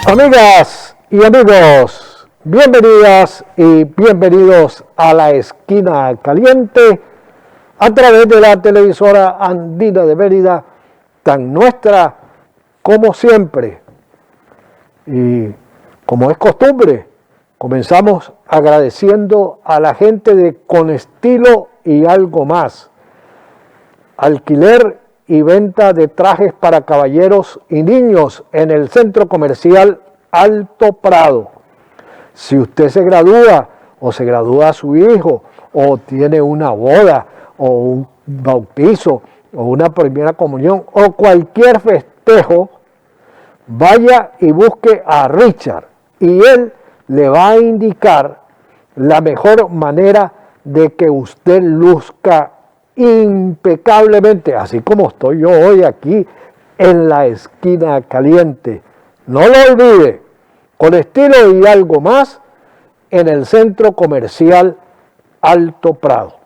Amigas y amigos, bienvenidas y bienvenidos a La Esquina Caliente a través de la televisora andina de Mérida, tan nuestra como siempre. Y como es costumbre, comenzamos agradeciendo a la gente de Con Estilo y Algo Más, alquiler y venta de trajes para caballeros y niños en el centro comercial Alto Prado. Si usted se gradúa o se gradúa su hijo o tiene una boda o un bautizo o una primera comunión o cualquier festejo, vaya y busque a Richard y él le va a indicar la mejor manera de que usted luzca impecablemente, así como estoy yo hoy aquí en La Esquina Caliente. No lo olvide, Con Estilo y Algo Más en el centro comercial Alto Prado.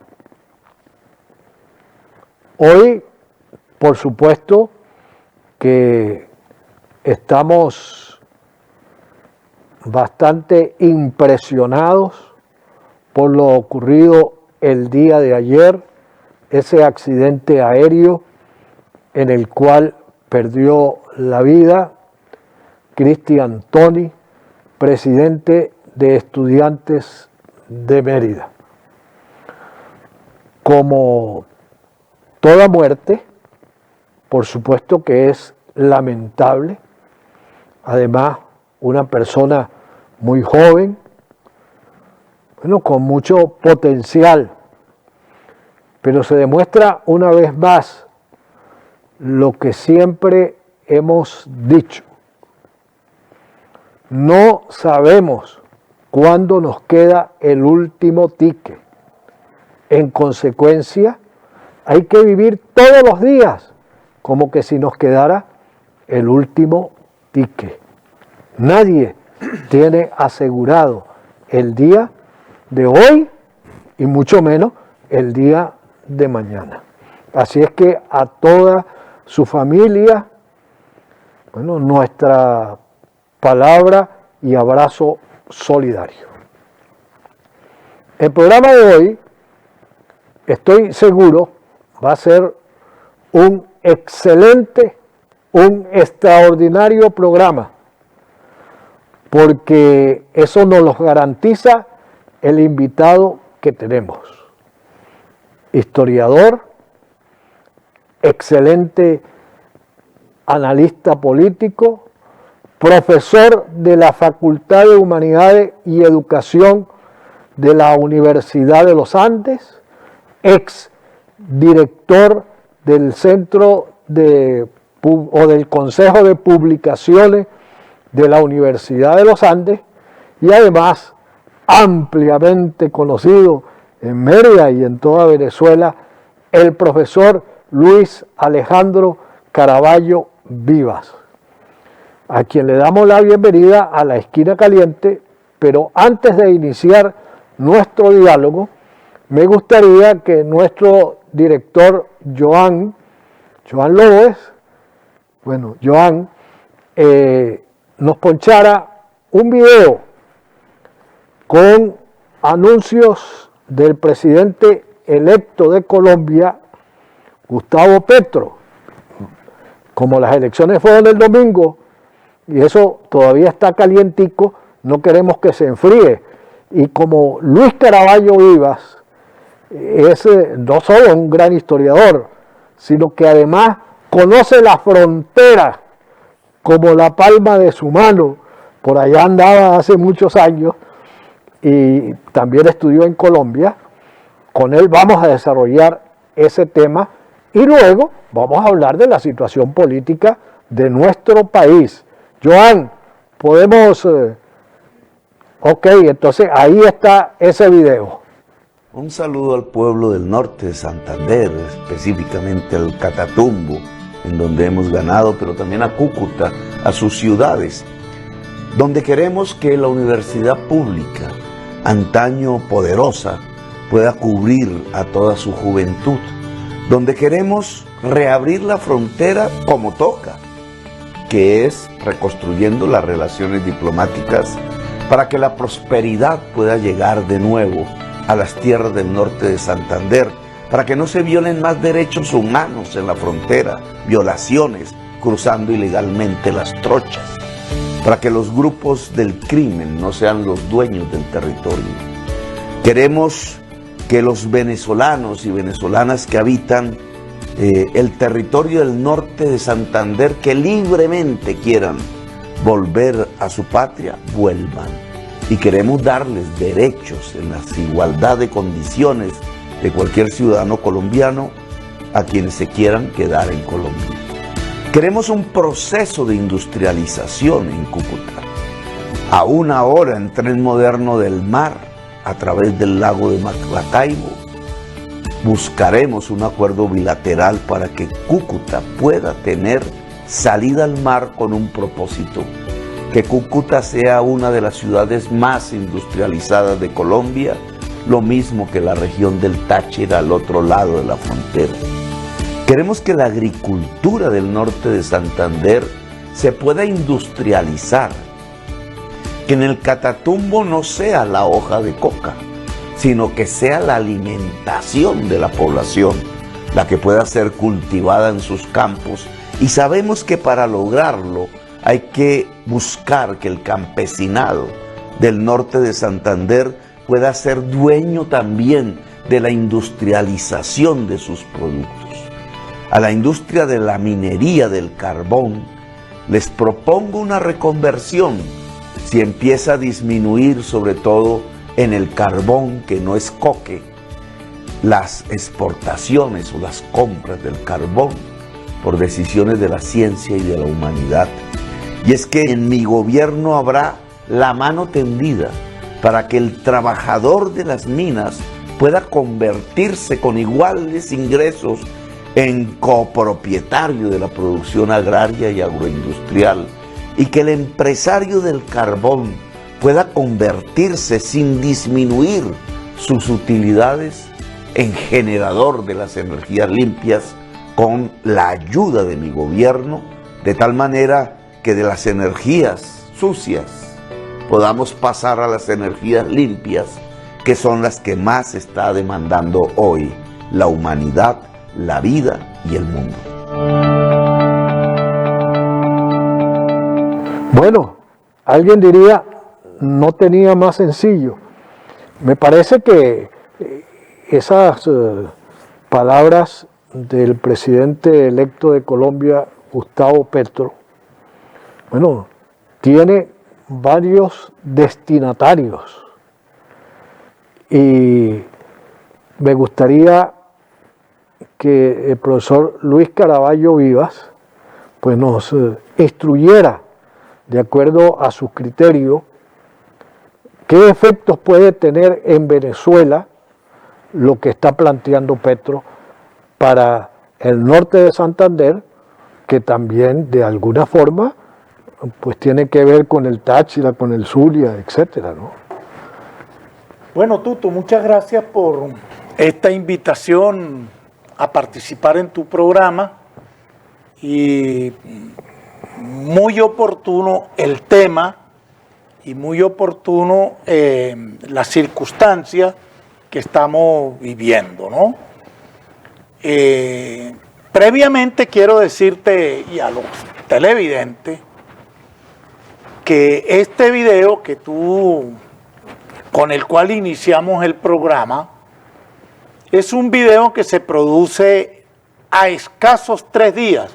Hoy, por supuesto, que estamos bastante impresionados por lo ocurrido el día de ayer, ese accidente aéreo en el cual perdió la vida Cristian Toni, presidente de Estudiantes de Mérida. Como toda muerte, por supuesto que es lamentable, además una persona muy joven, con mucho potencial, pero se demuestra una vez más lo que siempre hemos dicho. No sabemos cuándo nos queda el último ticket. En consecuencia, hay que vivir todos los días como que si nos quedara el último ticket. Nadie tiene asegurado el día de hoy y mucho menos el día de mañana. Así es que a toda su familia, nuestra palabra y abrazo solidario. El programa de hoy, estoy seguro, va a ser un excelente, un extraordinario programa, porque eso nos lo garantiza el invitado que tenemos. Historiador, excelente analista político, profesor de la Facultad de Humanidades y Educación de la Universidad de los Andes, ex director del Centro o del Consejo de Publicaciones de la Universidad de los Andes y además ampliamente conocido en Mérida y en toda Venezuela, el profesor Luis Alejandro Caraballo Vivas, a quien le damos la bienvenida a La Esquina Caliente. Pero antes de iniciar nuestro diálogo, me gustaría que nuestro director Joan López, Joan, nos ponchara un video con anuncios del presidente electo de Colombia, Gustavo Petro. Como las elecciones fueron el domingo y eso todavía está calientico, no queremos que se enfríe. Y como Luis Caraballo Vivas es no solo un gran historiador, sino que además conoce la frontera como la palma de su mano, por allá andaba hace muchos años y también estudió en Colombia, con él vamos a desarrollar ese tema y luego vamos a hablar de la situación política de nuestro país. Joan, podemos... ok, entonces ahí está ese video. Un saludo al pueblo del norte de Santander, específicamente al Catatumbo, en donde hemos ganado, pero también a Cúcuta, a sus ciudades, donde queremos que la universidad pública, antaño poderosa, pueda cubrir a toda su juventud, donde queremos reabrir la frontera como toca, que es reconstruyendo las relaciones diplomáticas para que la prosperidad pueda llegar de nuevo a las tierras del norte de Santander, para que no se violen más derechos humanos en la frontera, violaciones, cruzando ilegalmente las trochas, para que los grupos del crimen no sean los dueños del territorio. Queremos que los venezolanos y venezolanas que habitan el territorio del norte de Santander, que libremente quieran volver a su patria, vuelvan. Y queremos darles derechos en la igualdad de condiciones de cualquier ciudadano colombiano a quienes se quieran quedar en Colombia. Queremos un proceso de industrialización en Cúcuta. A una hora en tren moderno del mar, a través del lago de Maracaibo, buscaremos un acuerdo bilateral para que Cúcuta pueda tener salida al mar con un propósito: que Cúcuta sea una de las ciudades más industrializadas de Colombia, lo mismo que la región del Táchira al otro lado de la frontera. Queremos que la agricultura del norte de Santander se pueda industrializar, que en el Catatumbo no sea la hoja de coca, sino que sea la alimentación de la población la que pueda ser cultivada en sus campos. Y sabemos que para lograrlo hay que buscar que el campesinado del norte de Santander pueda ser dueño también de la industrialización de sus productos. A la industria de la minería del carbón les propongo una reconversión si empieza a disminuir, sobre todo en el carbón que no es coque, las exportaciones o las compras del carbón por decisiones de la ciencia y de la humanidad. Y es que en mi gobierno habrá la mano tendida para que el trabajador de las minas pueda convertirse con iguales ingresos en copropietario de la producción agraria y agroindustrial, y que el empresario del carbón pueda convertirse sin disminuir sus utilidades en generador de las energías limpias con la ayuda de mi gobierno, de tal manera que de las energías sucias podamos pasar a las energías limpias, que son las que más está demandando hoy la humanidad, la vida y el mundo. Bueno, alguien diría, no tenía más sencillo. Me parece que esas palabras del presidente electo de Colombia, Gustavo Petro, bueno, tiene varios destinatarios. Y me gustaría que el profesor Luis Caraballo Vivas pues nos instruyera, de acuerdo a su criterio, qué efectos puede tener en Venezuela lo que está planteando Petro para el norte de Santander, que también de alguna forma pues tiene que ver con el Táchira, con el Zulia, etcétera, ¿no? Bueno, Tuto, muchas gracias por esta invitación a participar en tu programa, y muy oportuno el tema y muy oportuno las circunstancias que estamos viviendo, ¿no? Previamente quiero decirte y a los televidentes que este video con el cual iniciamos el programa es un video que se produce a escasos 3 días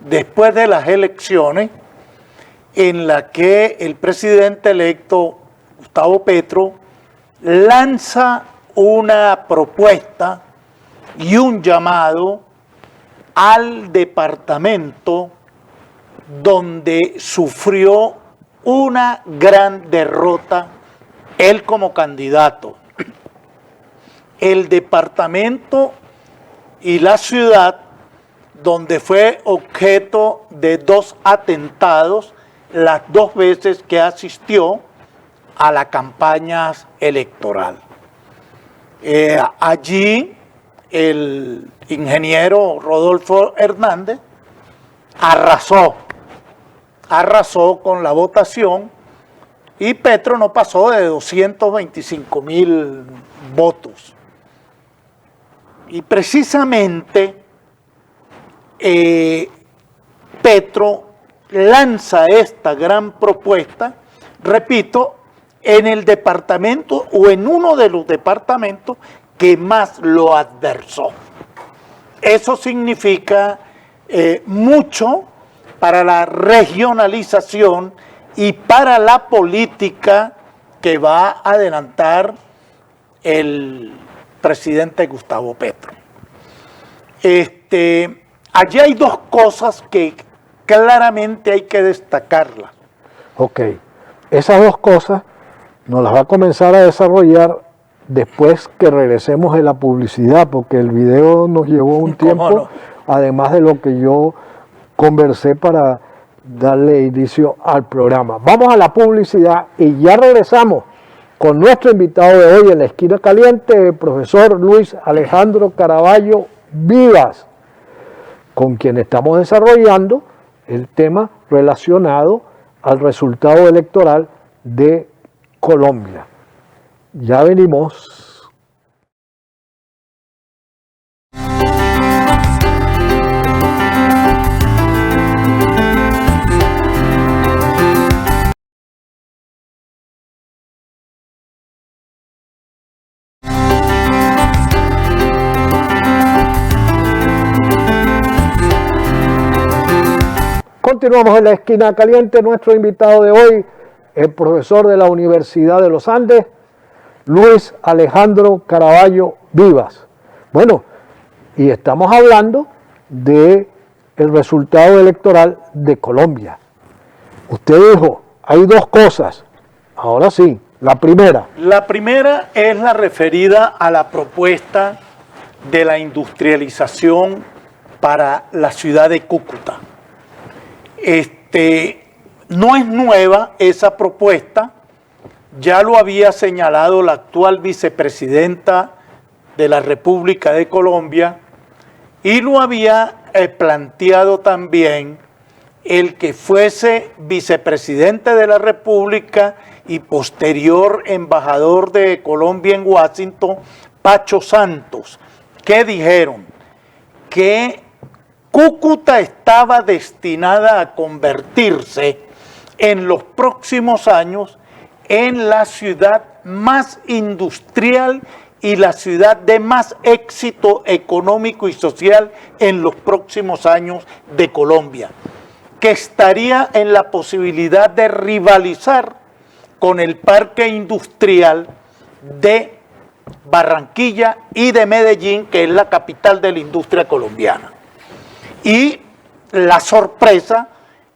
después de las elecciones, en la que el presidente electo Gustavo Petro lanza una propuesta y un llamado al departamento donde sufrió una gran derrota él como candidato. El departamento y la ciudad donde fue objeto de 2 atentados las 2 veces que asistió a la campaña electoral. Allí el ingeniero Rodolfo Hernández arrasó con la votación y Petro no pasó de 225.000 votos. Y precisamente Petro lanza esta gran propuesta, repito, en el departamento o en uno de los departamentos que más lo adversó. Eso significa mucho para la regionalización y para la política que va a adelantar el presidente Gustavo Petro. Allí hay 2 cosas que claramente hay que destacarlas. Ok, esas 2 cosas nos las va a comenzar a desarrollar después que regresemos de la publicidad, porque el video nos llevó un tiempo, no? Además de lo que yo conversé para darle inicio al programa. Vamos a la publicidad y ya regresamos con nuestro invitado de hoy en la esquina caliente, el profesor Luis Alejandro Caraballo Vivas, con quien estamos desarrollando el tema relacionado al resultado electoral de Colombia. Ya venimos. Continuamos en la esquina caliente. Nuestro invitado de hoy, el profesor de la Universidad de los Andes, Luis Alejandro Caraballo Vivas. Bueno, y estamos hablando del resultado electoral de Colombia. Usted dijo, hay 2 cosas. Ahora sí, la primera. La primera es la referida a la propuesta de la industrialización para la ciudad de Cúcuta. No es nueva esa propuesta, ya lo había señalado la actual vicepresidenta de la República de Colombia y lo había planteado también el que fuese vicepresidente de la República y posterior embajador de Colombia en Washington, Pacho Santos, que dijeron que Cúcuta estaba destinada a convertirse en los próximos años en la ciudad más industrial y la ciudad de más éxito económico y social en los próximos años de Colombia, que estaría en la posibilidad de rivalizar con el parque industrial de Barranquilla y de Medellín, que es la capital de la industria colombiana. Y la sorpresa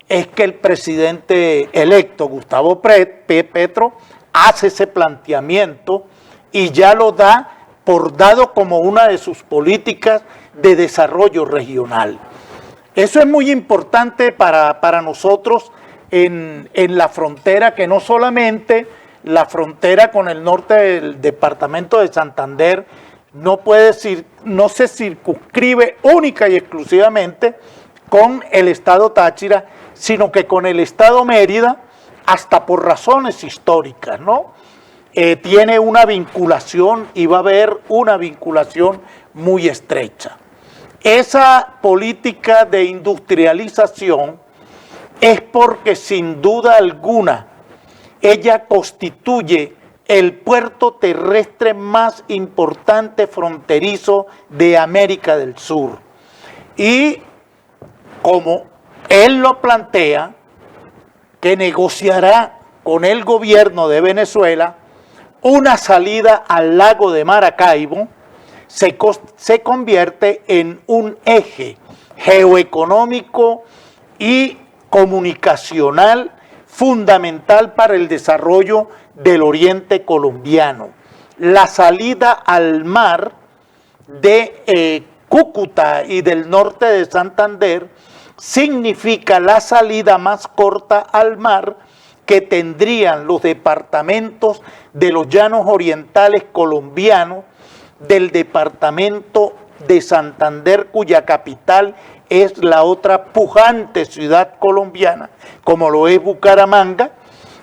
es que el presidente electo, Gustavo Petro, hace ese planteamiento y ya lo da por dado como una de sus políticas de desarrollo regional. Eso es muy importante para nosotros en la frontera, que no solamente la frontera con el norte del departamento de Santander no se circunscribe única y exclusivamente con el estado Táchira, sino que con el estado Mérida, hasta por razones históricas, ¿no? Tiene una vinculación y va a haber una vinculación muy estrecha. Esa política de industrialización es porque sin duda alguna ella constituye el puerto terrestre más importante fronterizo de América del Sur. Y como él lo plantea, que negociará con el gobierno de Venezuela una salida al lago de Maracaibo se convierte en un eje geoeconómico y comunicacional fundamental para el desarrollo del oriente colombiano. La salida al mar de Cúcuta y del norte de Santander significa la salida más corta al mar que tendrían los departamentos de los llanos orientales colombianos, del departamento de Santander, cuya capital es la otra pujante ciudad colombiana, como lo es Bucaramanga,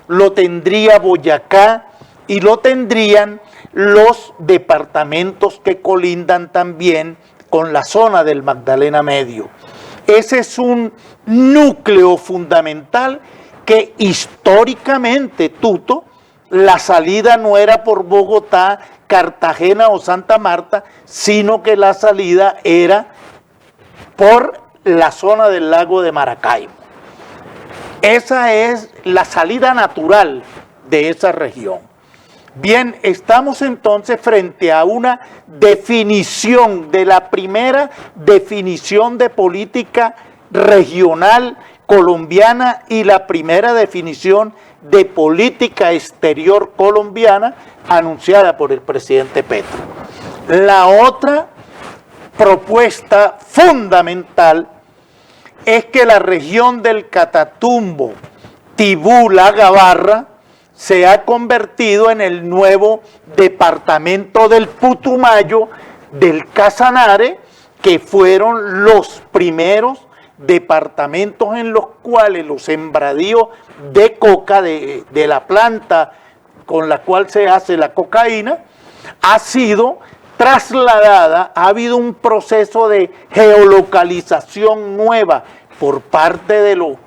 lo tendría Boyacá y lo tendrían los departamentos que colindan también con la zona del Magdalena Medio. Ese es un núcleo fundamental que históricamente, Tuto, la salida no era por Bogotá, Cartagena o Santa Marta, sino que la salida era por la zona del lago de Maracaibo. Esa es la salida natural de esa región. Bien, estamos entonces frente a una definición de la primera definición de política regional colombiana y la primera definición de política exterior colombiana anunciada por el presidente Petro. La otra propuesta fundamental es que la región del Catatumbo, Tibú, La Gabarra, se ha convertido en el nuevo departamento del Putumayo, del Casanare, que fueron los primeros departamentos en los cuales los sembradíos de coca, de la planta con la cual se hace la cocaína, ha sido trasladada, ha habido un proceso de geolocalización nueva por parte de los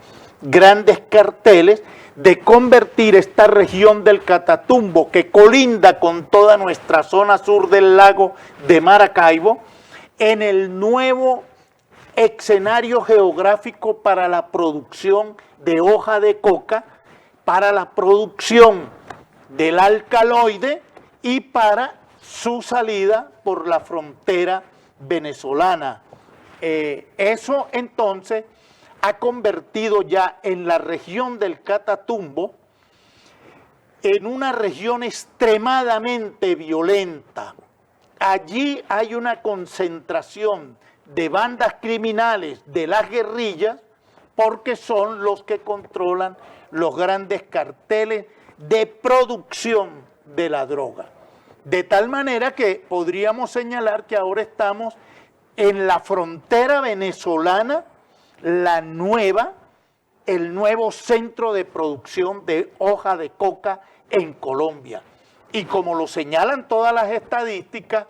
grandes carteles, de convertir esta región del Catatumbo, que colinda con toda nuestra zona sur del lago de Maracaibo, en el nuevo escenario geográfico para la producción de hoja de coca, para la producción del alcaloide y para su salida por la frontera venezolana. Eso entonces ha convertido ya en la región del Catatumbo en una región extremadamente violenta. Allí hay una concentración de bandas criminales, de las guerrillas, porque son los que controlan los grandes carteles de producción de la droga. De tal manera que podríamos señalar que ahora estamos en la frontera venezolana, el nuevo centro de producción de hoja de coca en Colombia. Y como lo señalan todas las estadísticas,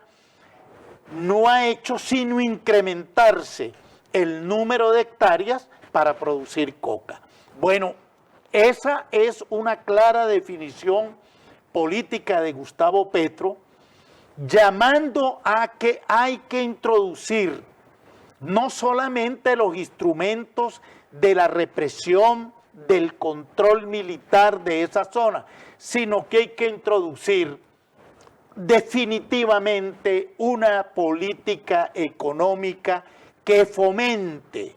no ha hecho sino incrementarse el número de hectáreas para producir coca. Bueno, esa es una clara definición política de Gustavo Petro, llamando a que hay que introducir no solamente los instrumentos de la represión, del control militar de esa zona, sino que hay que introducir definitivamente una política económica que fomente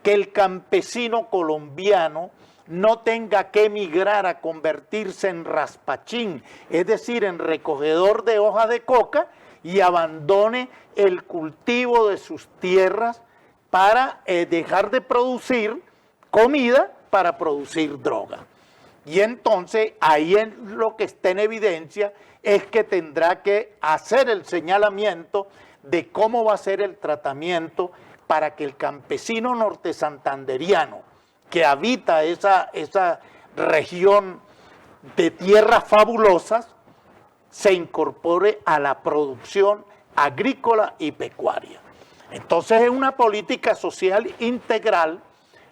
que el campesino colombiano no tenga que emigrar a convertirse en raspachín, es decir, en recogedor de hojas de coca, y abandone el cultivo de sus tierras para dejar de producir comida para producir droga. Y entonces ahí lo que está en evidencia es que tendrá que hacer el señalamiento de cómo va a ser el tratamiento para que el campesino norte santanderiano que habita esa región de tierras fabulosas se incorpore a la producción agrícola y pecuaria. Entonces es una política social integral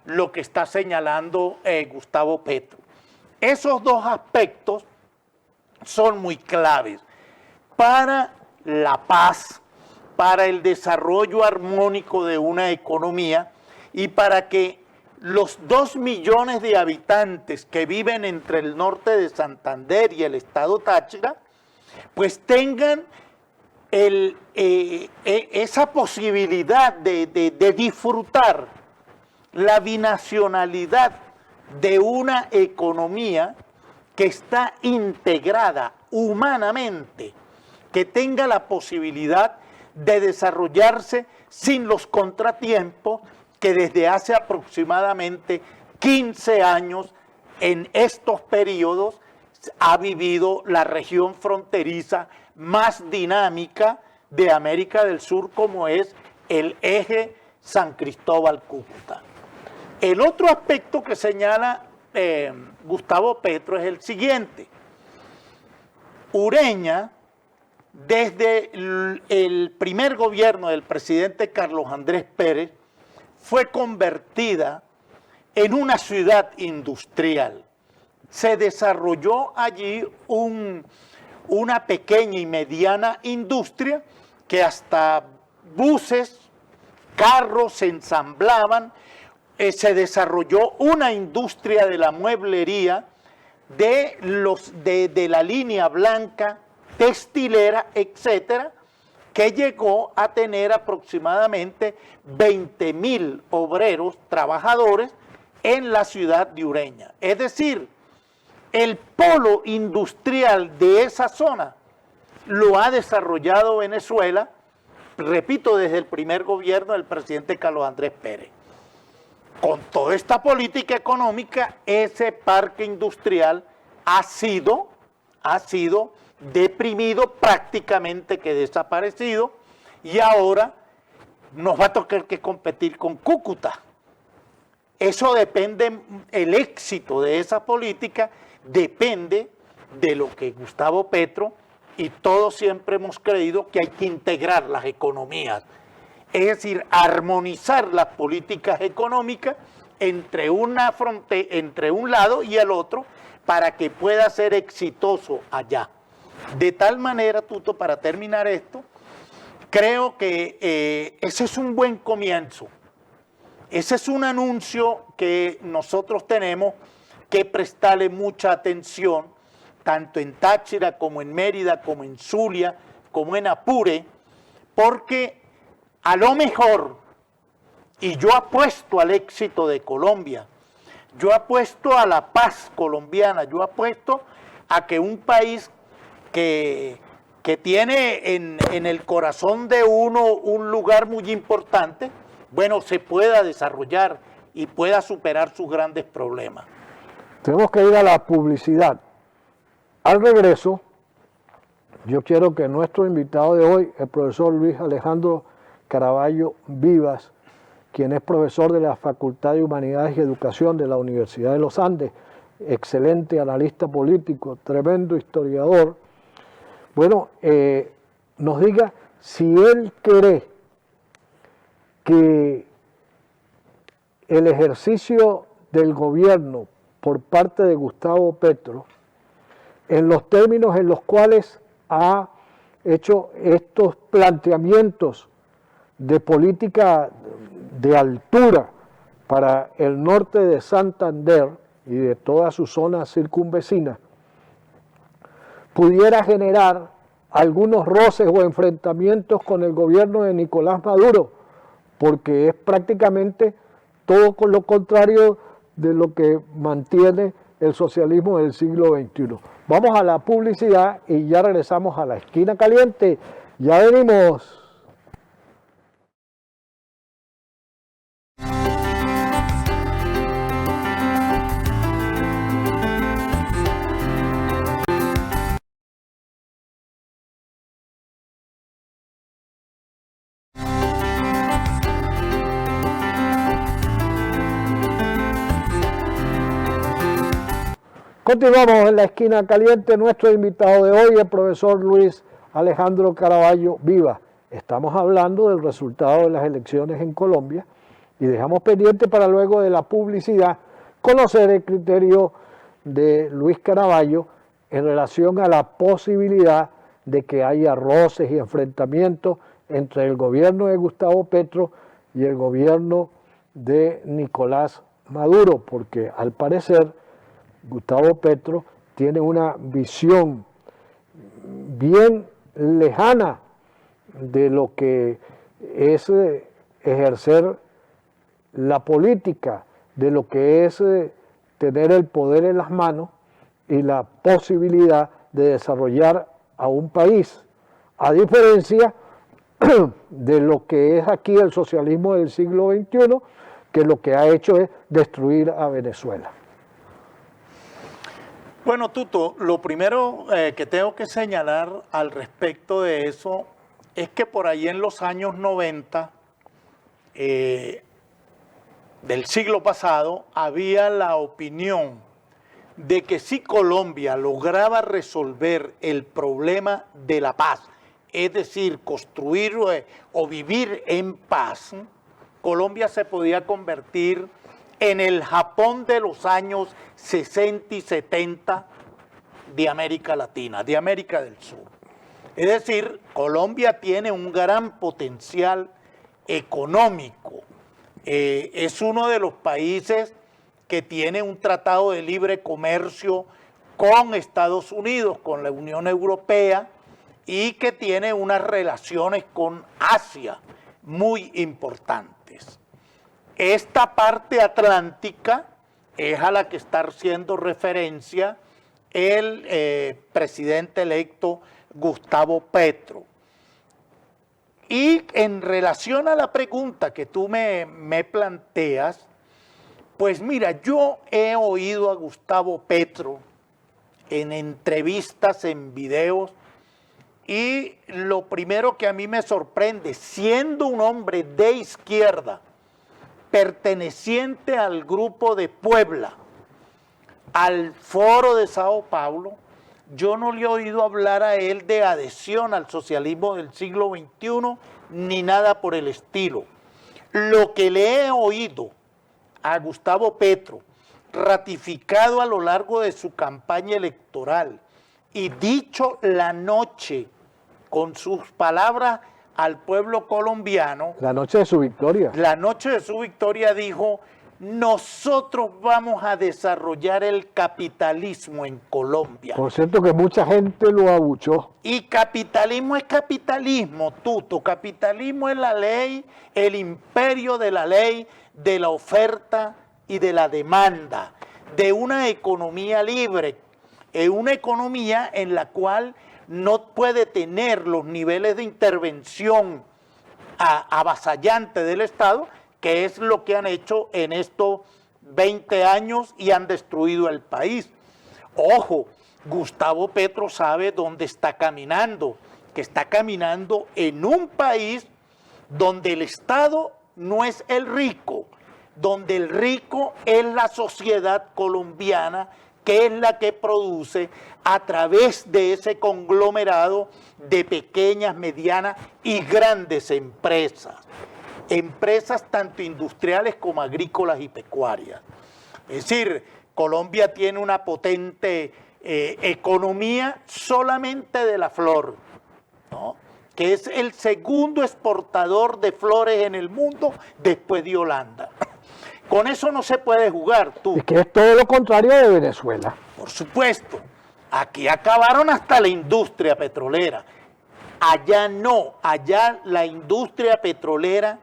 lo que está señalando Gustavo Petro. Esos dos aspectos son muy claves para la paz, para el desarrollo armónico de una economía y para que los 2 millones de habitantes que viven entre el norte de Santander y el estado Táchira, pues tengan esa posibilidad de disfrutar la binacionalidad de una economía que está integrada humanamente, que tenga la posibilidad de desarrollarse sin los contratiempos que desde hace aproximadamente 15 años en estos periodos ha vivido la región fronteriza más dinámica de América del Sur, como es el eje San Cristóbal-Cúcuta. El otro aspecto que señala Gustavo Petro es el siguiente. Ureña, desde el primer gobierno del presidente Carlos Andrés Pérez, fue convertida en una ciudad industrial. Se desarrolló allí una pequeña y mediana industria que hasta buses, carros se ensamblaban, se desarrolló una industria de la mueblería, de la línea blanca, textilera, etcétera, que llegó a tener aproximadamente 20.000 obreros, trabajadores, en la ciudad de Ureña. Es decir, el polo industrial de esa zona lo ha desarrollado Venezuela, repito, desde el primer gobierno del presidente Carlos Andrés Pérez. Con toda esta política económica, ese parque industrial ha sido deprimido, prácticamente que desaparecido, y ahora nos va a tocar que competir con Cúcuta. Eso depende, el éxito de esa política depende de lo que Gustavo Petro y todos siempre hemos creído, que hay que integrar las economías, es decir, armonizar las políticas económicas entre un lado y el otro, para que pueda ser exitoso allá. De tal manera, Tuto, para terminar esto, creo que ese es un buen comienzo. Ese es un anuncio que nosotros tenemos que prestarle mucha atención, tanto en Táchira como en Mérida, como en Zulia, como en Apure, porque a lo mejor, y yo apuesto al éxito de Colombia, yo apuesto a la paz colombiana, yo apuesto a que un país que tiene en el corazón de uno un lugar muy importante, bueno, se pueda desarrollar y pueda superar sus grandes problemas. Tenemos que ir a la publicidad. Al regreso, yo quiero que nuestro invitado de hoy, el profesor Luis Alejandro Caraballo Vivas, quien es profesor de la Facultad de Humanidades y Educación de la Universidad de los Andes, excelente analista político, tremendo historiador, bueno, nos diga si él cree que el ejercicio del gobierno por parte de Gustavo Petro, en los términos en los cuales ha hecho estos planteamientos de política de altura para el norte de Santander y de toda su zona circunvecina, pudiera generar algunos roces o enfrentamientos con el gobierno de Nicolás Maduro, porque es prácticamente todo con lo contrario de lo que mantiene el socialismo del siglo XXI. Vamos a la publicidad y ya regresamos a la esquina caliente. Ya venimos. Continuamos en la esquina caliente. Nuestro invitado de hoy, el profesor Luis Alejandro Caraballo Vivas. Estamos hablando del resultado de las elecciones en Colombia y dejamos pendiente para luego de la publicidad conocer el criterio de Luis Caraballo en relación a la posibilidad de que haya roces y enfrentamientos entre el gobierno de Gustavo Petro y el gobierno de Nicolás Maduro, porque al parecer Gustavo Petro tiene una visión bien lejana de lo que es ejercer la política, de lo que es tener el poder en las manos y la posibilidad de desarrollar a un país, a diferencia de lo que es aquí el socialismo del siglo XXI, que lo que ha hecho es destruir a Venezuela. Bueno, Tuto, lo primero que tengo que señalar al respecto de eso es que por ahí en los años 90 del siglo pasado había la opinión de que si Colombia lograba resolver el problema de la paz, es decir, construir o vivir en paz, Colombia se podía convertir en el Japón de los años 60 y 70 de América Latina, de América del Sur. Es decir, Colombia tiene un gran potencial económico. Es uno de los países que tiene un tratado de libre comercio con Estados Unidos, con la Unión Europea, y que tiene unas relaciones con Asia muy importantes. Esta parte atlántica es a la que está haciendo referencia el presidente electo Gustavo Petro. Y en relación a la pregunta que tú me planteas, pues mira, yo he oído a Gustavo Petro en entrevistas, en videos, y lo primero que a mí me sorprende, siendo un hombre de izquierda, perteneciente al Grupo de Puebla, al Foro de Sao Paulo, yo no le he oído hablar a él de adhesión al socialismo del siglo XXI, ni nada por el estilo. Lo que le he oído a Gustavo Petro, ratificado a lo largo de su campaña electoral y dicho la noche con sus palabras al pueblo colombiano. La noche de su victoria. La noche de su victoria dijo: nosotros vamos a desarrollar el capitalismo en Colombia. Por cierto que mucha gente lo abuchó. Y capitalismo es capitalismo, Tuto. Capitalismo es la ley, el imperio de la ley, de la oferta y de la demanda, de una economía libre, una economía en la cual no puede tener los niveles de intervención avasallante del Estado, que es lo que han hecho en estos 20 años y han destruido el país. Ojo, Gustavo Petro sabe dónde está caminando, que está caminando en un país donde el Estado no es el rico, donde el rico es la sociedad colombiana, que es la que produce a través de ese conglomerado de pequeñas, medianas y grandes empresas. Empresas tanto industriales como agrícolas y pecuarias. Es decir, Colombia tiene una potente economía solamente de la flor, ¿no?, que es el segundo exportador de flores en el mundo después de Holanda. Con eso no se puede jugar, tú. Es que es todo lo contrario de Venezuela. Por supuesto, aquí acabaron hasta la industria petrolera. Allá no, allá la industria petrolera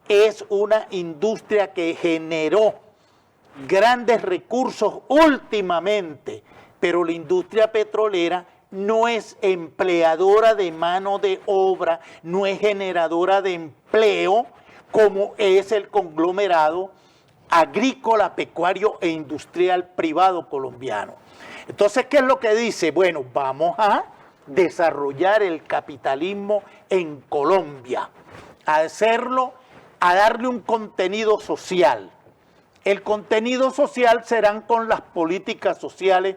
es una industria que generó grandes recursos últimamente, pero la industria petrolera no es empleadora de mano de obra, no es generadora de empleo como es el conglomerado agrícola, pecuario e industrial privado colombiano. Entonces, ¿qué es lo que dice? Bueno, vamos a desarrollar el capitalismo en Colombia, a hacerlo, a darle un contenido social. El contenido social serán con las políticas sociales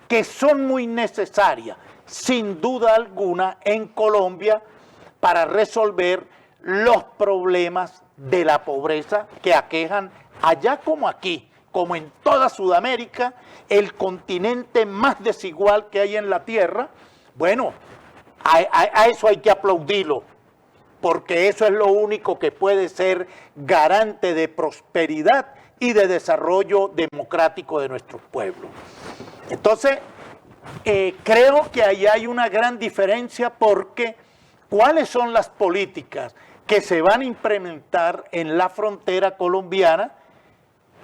que son muy necesarias, sin duda alguna, en Colombia para resolver los problemas de la pobreza que aquejan allá como aquí, como en toda Sudamérica, el continente más desigual que hay en la tierra. Bueno, a eso hay que aplaudirlo, porque eso es lo único que puede ser garante de prosperidad y de desarrollo democrático de nuestros pueblos. Entonces, creo que ahí hay una gran diferencia porque ¿cuáles son las políticas que se van a implementar en la frontera colombiana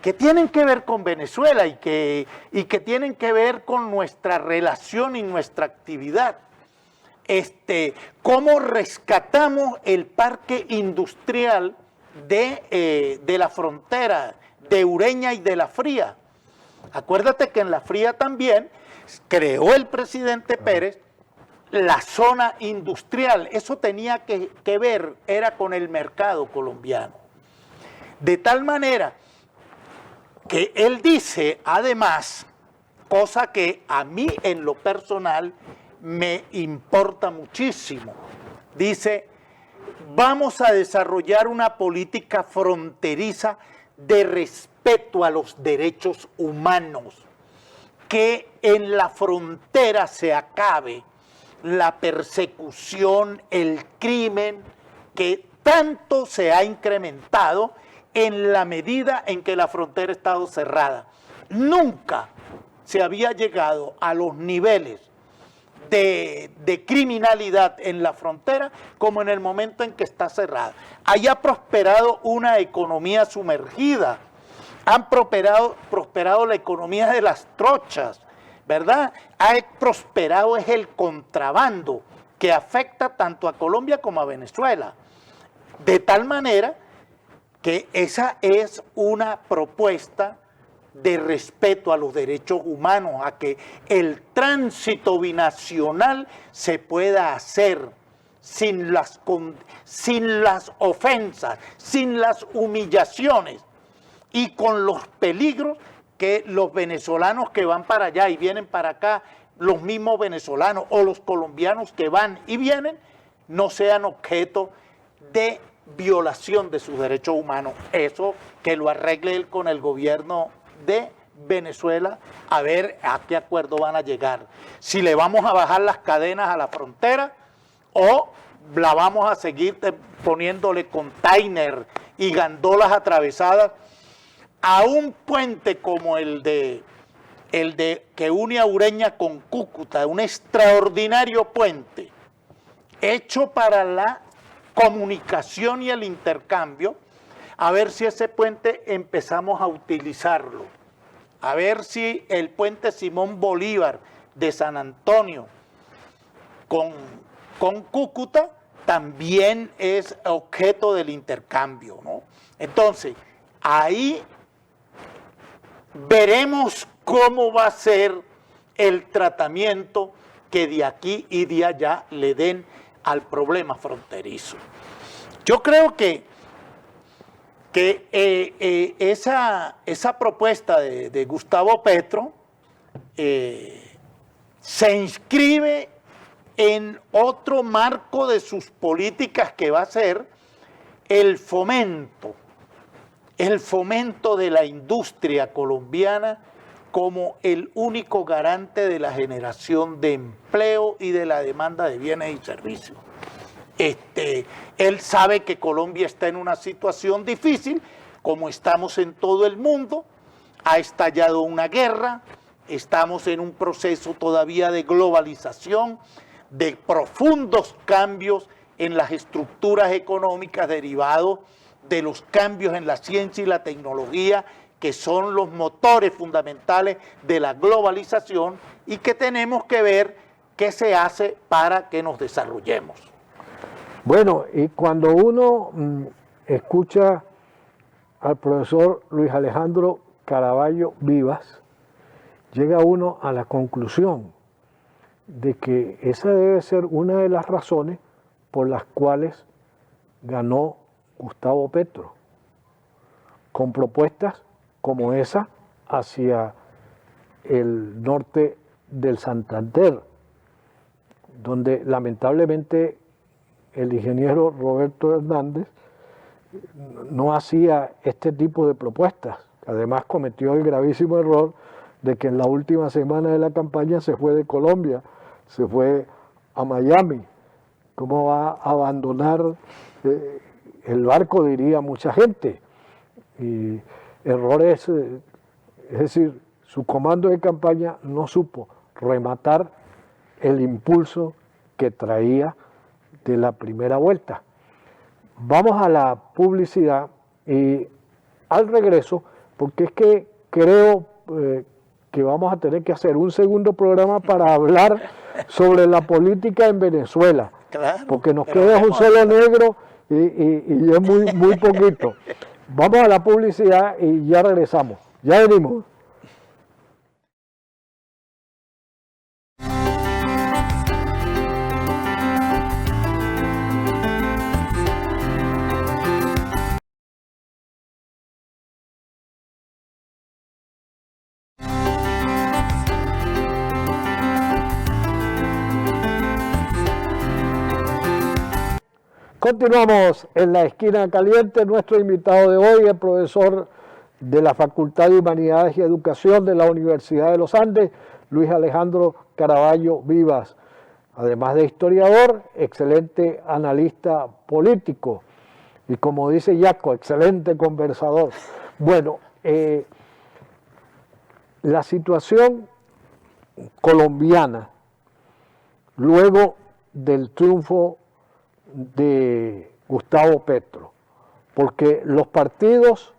que tienen que ver con Venezuela y que tienen que ver con nuestra relación y nuestra actividad? ¿Cómo rescatamos el parque industrial de la frontera de Ureña y de La Fría? Acuérdate que en La Fría también creó el presidente Pérez la zona industrial. Eso tenía que ver, era con el mercado colombiano. De tal manera que él dice, además, cosa que a mí en lo personal me importa muchísimo, dice, vamos a desarrollar una política fronteriza de respeto a los derechos humanos, que en la frontera se acabe la persecución, el crimen que tanto se ha incrementado en la medida en que la frontera ha estado cerrada. Nunca se había llegado a los niveles de criminalidad en la frontera como en el momento en que está cerrada. Ahí ha prosperado una economía sumergida, han prosperado la economía de las trochas, ¿verdad? Ha prosperado es el contrabando que afecta tanto a Colombia como a Venezuela. De tal manera que esa es una propuesta de respeto a los derechos humanos, a que el tránsito binacional se pueda hacer sin las ofensas, sin las humillaciones y con los peligros que los venezolanos que van para allá y vienen para acá, los mismos venezolanos o los colombianos que van y vienen, no sean objeto de violación de sus derechos humanos. Eso que lo arregle él con el gobierno de Venezuela, a ver a qué acuerdo van a llegar. Si le vamos a bajar las cadenas a la frontera o la vamos a seguir poniéndole container y gandolas atravesadas a un puente como el de que une a Ureña con Cúcuta, un extraordinario puente hecho para la comunicación y el intercambio, a ver si ese puente empezamos a utilizarlo, a ver si el puente Simón Bolívar de San Antonio con Cúcuta también es objeto del intercambio, ¿no? Entonces, ahí veremos cómo va a ser el tratamiento que de aquí y de allá le den al problema fronterizo. Yo creo que esa propuesta de Gustavo Petro se inscribe en otro marco de sus políticas que va a ser el fomento de la industria colombiana como el único garante de la generación de empleo y de la demanda de bienes y servicios. Él sabe que Colombia está en una situación difícil, como estamos en todo el mundo, ha estallado una guerra, estamos en un proceso todavía de globalización, de profundos cambios en las estructuras económicas derivados de los cambios en la ciencia y la tecnología, que son los motores fundamentales de la globalización y que tenemos que ver qué se hace para que nos desarrollemos. Bueno, y cuando uno escucha al profesor Luis Alejandro Caraballo Vivas, llega uno a la conclusión de que esa debe ser una de las razones por las cuales ganó Gustavo Petro, con propuestas como esa hacia el norte del Santander, donde lamentablemente el ingeniero Roberto Hernández no hacía este tipo de propuestas. Además cometió el gravísimo error de que en la última semana de la campaña se fue de Colombia, se fue a Miami. ¿Cómo va a abandonar el barco? Diría mucha gente. Y errores, es decir, su comando de campaña no supo rematar el impulso que traía de la primera vuelta. Vamos a la publicidad y al regreso, porque es que creo que vamos a tener que hacer un segundo programa para hablar sobre la política en Venezuela, Claro, porque nos queda un solo negro y es muy poquito. Vamos a la publicidad y ya regresamos. Ya venimos. Continuamos en la esquina caliente. Nuestro invitado de hoy, el profesor de la Facultad de Humanidades y Educación de la Universidad de los Andes, Luis Alejandro Caraballo Vivas. Además de historiador, excelente analista político y, como dice Yaco, excelente conversador. Bueno, la situación colombiana, luego del triunfo de Gustavo Petro, porque los partidos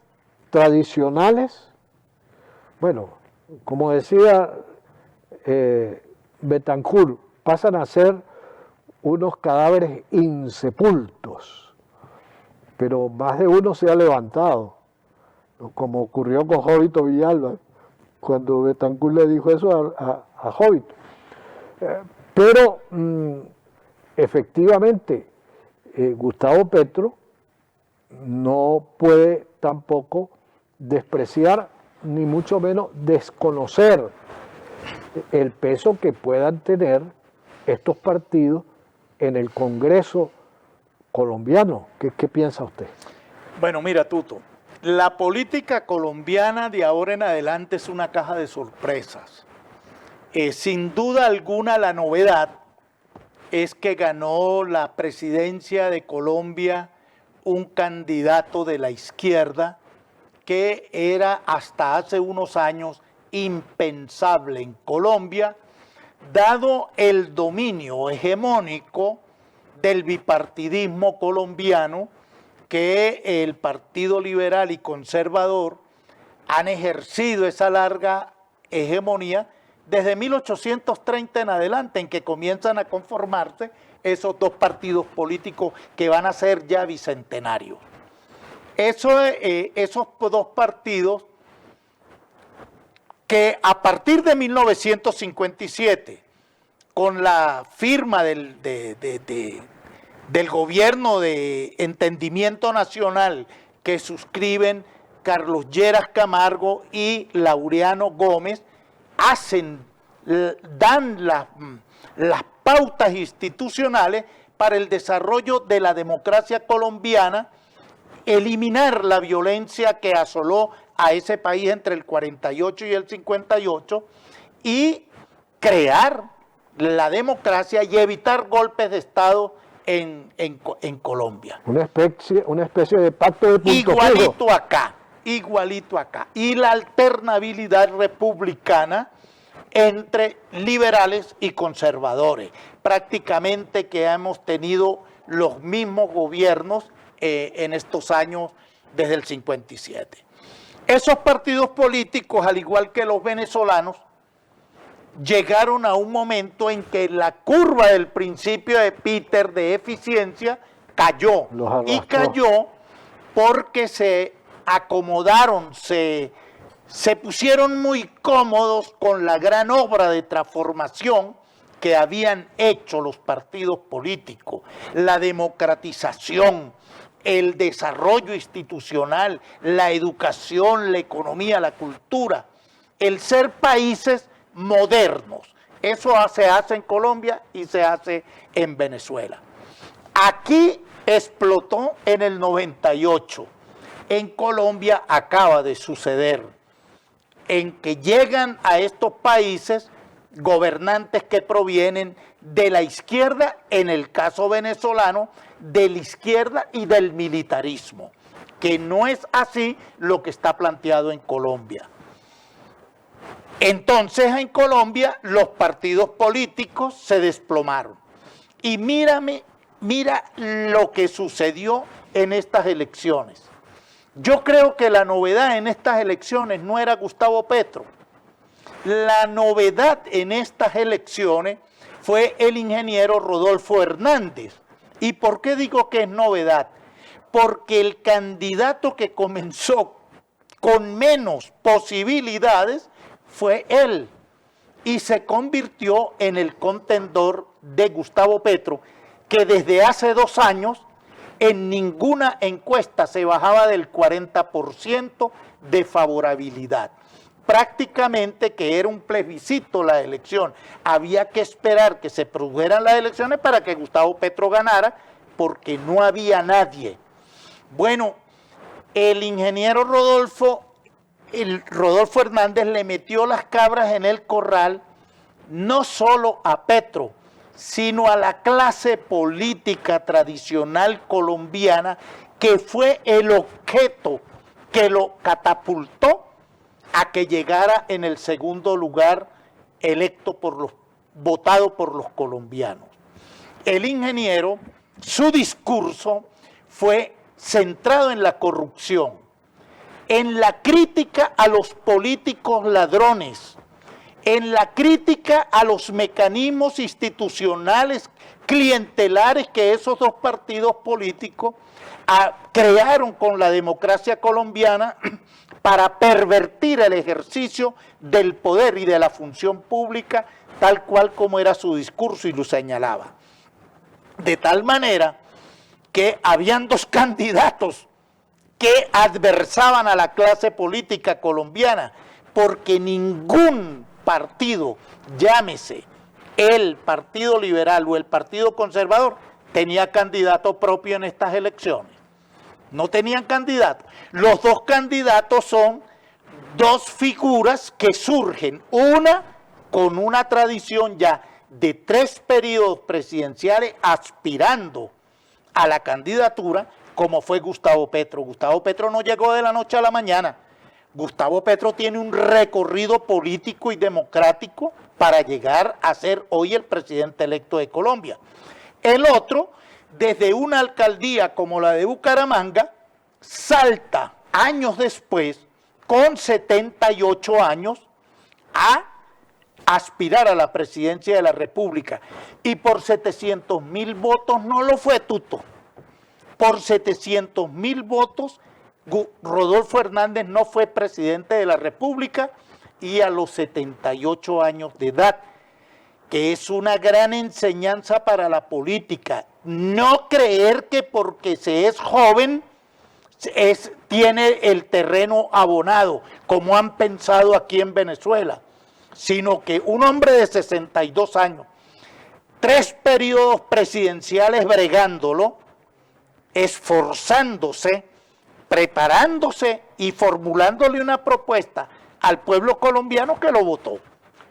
tradicionales, bueno, como decía Betancourt, pasan a ser unos cadáveres insepultos, pero más de uno se ha levantado, como ocurrió con Jovito Villalba, cuando Betancourt le dijo eso a Jovito. Pero efectivamente, Gustavo Petro no puede tampoco despreciar, ni mucho menos desconocer el peso que puedan tener estos partidos en el Congreso colombiano. ¿Qué piensa usted? Bueno, mira, Tuto, la política colombiana de ahora en adelante es una caja de sorpresas. Sin duda alguna, la novedad es que ganó la presidencia de Colombia un candidato de la izquierda que era hasta hace unos años impensable en Colombia, dado el dominio hegemónico del bipartidismo colombiano que el Partido Liberal y Conservador han ejercido esa larga hegemonía desde 1830 en adelante, en que comienzan a conformarse esos dos partidos políticos que van a ser ya bicentenarios. Esos dos partidos que a partir de 1957, con la firma del gobierno de entendimiento nacional que suscriben Carlos Lleras Camargo y Laureano Gómez, dan las pautas institucionales para el desarrollo de la democracia colombiana, eliminar la violencia que asoló a ese país entre el 48 y el 58 y crear la democracia y evitar golpes de Estado en Colombia. Una especie de pacto de punto fijo. Igualito acá. Y la alternabilidad republicana entre liberales y conservadores. Prácticamente que hemos tenido los mismos gobiernos en estos años desde el 57. Esos partidos políticos, al igual que los venezolanos, llegaron a un momento en que la curva del principio de Peter de eficiencia cayó. Y cayó porque se acomodaron, se pusieron muy cómodos con la gran obra de transformación que habían hecho los partidos políticos, la democratización, el desarrollo institucional, la educación, la economía, la cultura, el ser países modernos. Eso se hace en Colombia y se hace en Venezuela. Aquí explotó en el 98. En Colombia acaba de suceder, en que llegan a estos países gobernantes que provienen de la izquierda, en el caso venezolano, de la izquierda y del militarismo. que no es así lo que está planteado en Colombia. Entonces en Colombia los partidos políticos se desplomaron. Y mira lo que sucedió en estas elecciones. Yo creo que la novedad en estas elecciones no era Gustavo Petro. La novedad en estas elecciones fue el ingeniero Rodolfo Hernández. ¿Y por qué digo que es novedad? Porque el candidato que comenzó con menos posibilidades fue él y se convirtió en el contendor de Gustavo Petro, que desde hace 2 años en ninguna encuesta se bajaba del 40% de favorabilidad. Prácticamente que era un plebiscito la elección. Había que esperar que se produjeran las elecciones para que Gustavo Petro ganara, porque no había nadie. Bueno, el ingeniero Rodolfo Hernández le metió las cabras en el corral, no solo a Petro, sino a la clase política tradicional colombiana, que fue el objeto que lo catapultó a que llegara en el segundo lugar votado por los colombianos. El ingeniero, su discurso fue centrado en la corrupción, en la crítica a los políticos ladrones, en la crítica a los mecanismos institucionales clientelares que esos dos partidos políticos crearon con la democracia colombiana para pervertir el ejercicio del poder y de la función pública, tal cual como era su discurso y lo señalaba. De tal manera que habían 2 candidatos que adversaban a la clase política colombiana, porque ningún partido, llámese el Partido Liberal o el Partido Conservador, tenía candidato propio en estas elecciones. No tenían candidato. Los 2 candidatos son 2 figuras que surgen, una con una tradición ya de 3 periodos presidenciales aspirando a la candidatura, como fue Gustavo Petro. Gustavo Petro no llegó de la noche a la mañana. Gustavo Petro tiene un recorrido político y democrático para llegar a ser hoy el presidente electo de Colombia. El otro, desde una alcaldía como la de Bucaramanga, salta años después, con 78 años, a aspirar a la presidencia de la República. Y por 700.000 votos no lo fue, Tuto. Por 700.000 votos, Rodolfo Hernández no fue presidente de la República, y a los 78 años de edad, que es una gran enseñanza para la política. No creer que porque se es joven tiene el terreno abonado, como han pensado aquí en Venezuela, sino que un hombre de 62 años, 3 periodos presidenciales bregándolo, esforzándose, preparándose y formulándole una propuesta al pueblo colombiano que lo votó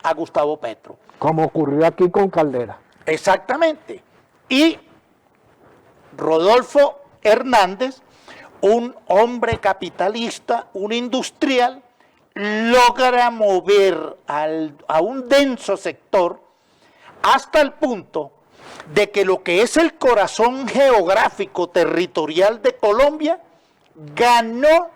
a Gustavo Petro. Como ocurrió aquí con Caldera. Exactamente. Y Rodolfo Hernández, un hombre capitalista, un industrial, logra mover a un denso sector hasta el punto de que lo que es el corazón geográfico territorial de Colombia ganó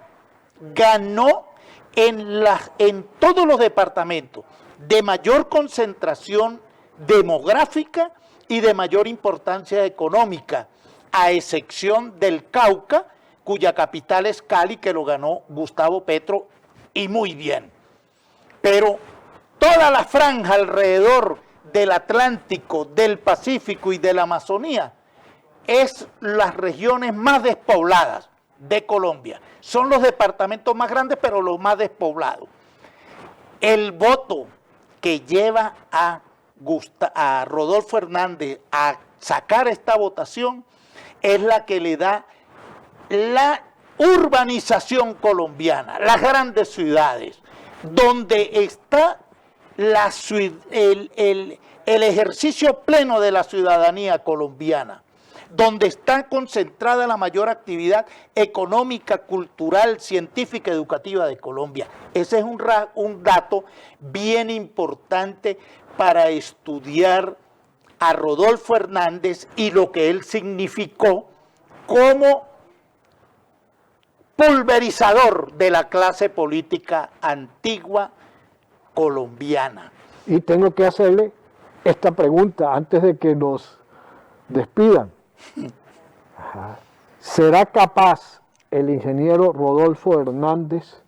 en todos los departamentos de mayor concentración demográfica y de mayor importancia económica, a excepción del Cauca, cuya capital es Cali, que lo ganó Gustavo Petro, y muy bien. Pero toda la franja alrededor del Atlántico, del Pacífico y de la Amazonía es las regiones más despobladas de Colombia. Son los departamentos más grandes, pero los más despoblados. El voto que lleva a Rodolfo Hernández a sacar esta votación es la que le da la urbanización colombiana, las grandes ciudades, donde está el ejercicio pleno de la ciudadanía colombiana. donde está concentrada la mayor actividad económica, cultural, científica, educativa de Colombia. Ese es un dato bien importante para estudiar a Rodolfo Hernández y lo que él significó como pulverizador de la clase política antigua colombiana. Y tengo que hacerle esta pregunta antes de que nos despidan. Ajá. ¿Será capaz el ingeniero Rodolfo Hernández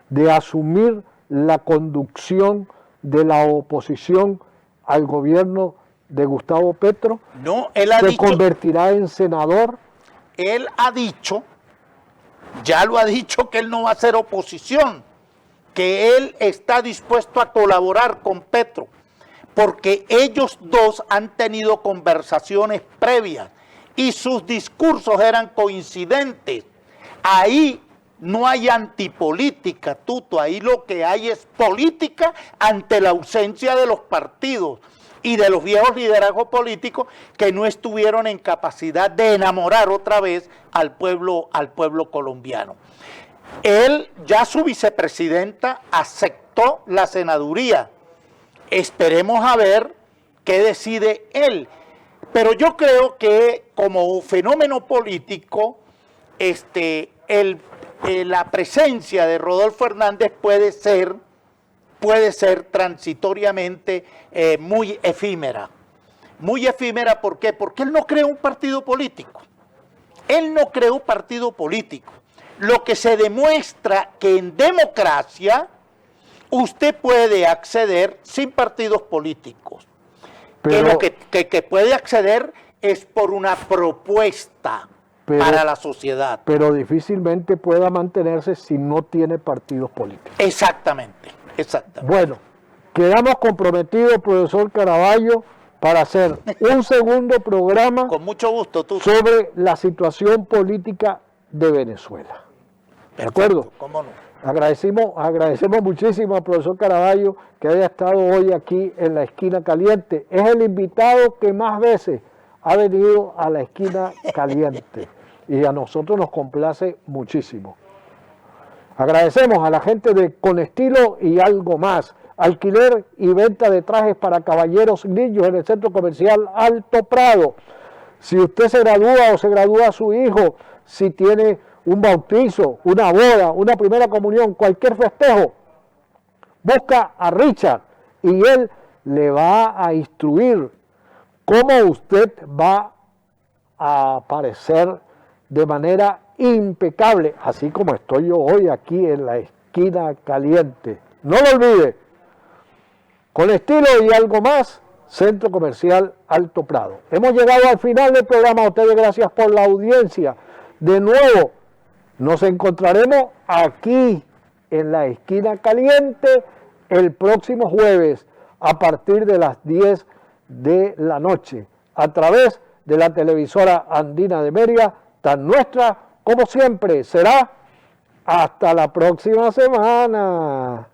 de asumir la conducción de la oposición al gobierno de Gustavo Petro? No, él ha ¿Se dicho, convertirá en senador? él ha dicho, ya lo ha dicho, que él no va a hacer oposición, que él está dispuesto a colaborar con Petro, porque ellos dos han tenido conversaciones previas y sus discursos eran coincidentes. Ahí no hay antipolítica, Tuto, ahí lo que hay es política ante la ausencia de los partidos y de los viejos liderazgos políticos que no estuvieron en capacidad de enamorar otra vez al pueblo colombiano. Él, ya su vicepresidenta, aceptó la senaduría. Esperemos a ver qué decide él. Pero yo creo que como fenómeno político, la presencia de Rodolfo Hernández puede ser transitoriamente muy efímera. Muy efímera, ¿por qué? Porque él no creó un partido político. Él no creó un partido político. Lo que se demuestra que en democracia usted puede acceder sin partidos políticos. Pero, que puede acceder es por una propuesta para la sociedad. Pero difícilmente pueda mantenerse si no tiene partidos políticos. Exactamente. Bueno, quedamos comprometidos, profesor Caraballo, para hacer un segundo programa con mucho gusto, sobre la situación política de Venezuela. ¿De acuerdo? ¿Cómo no? Agradecemos muchísimo al profesor Caraballo que haya estado hoy aquí en la Esquina Caliente. Es el invitado que más veces ha venido a la Esquina Caliente y a nosotros nos complace muchísimo. Agradecemos a la gente de Con Estilo y Algo Más, alquiler y venta de trajes para caballeros niños en el Centro Comercial Alto Prado. Si usted se gradúa o se gradúa su hijo, si tiene un bautizo, una boda, una primera comunión, cualquier festejo, busca a Richard y él le va a instruir cómo usted va a aparecer de manera impecable, así como estoy yo hoy aquí en la Esquina Caliente. No lo olvide, Con Estilo y Algo Más, Centro Comercial Alto Prado. Hemos llegado al final del programa. A ustedes gracias por la audiencia. De nuevo, nos encontraremos aquí en la Esquina Caliente el próximo jueves a partir de las 10 de la noche a través de la televisora andina de Mérida, tan nuestra como siempre. Será hasta la próxima semana.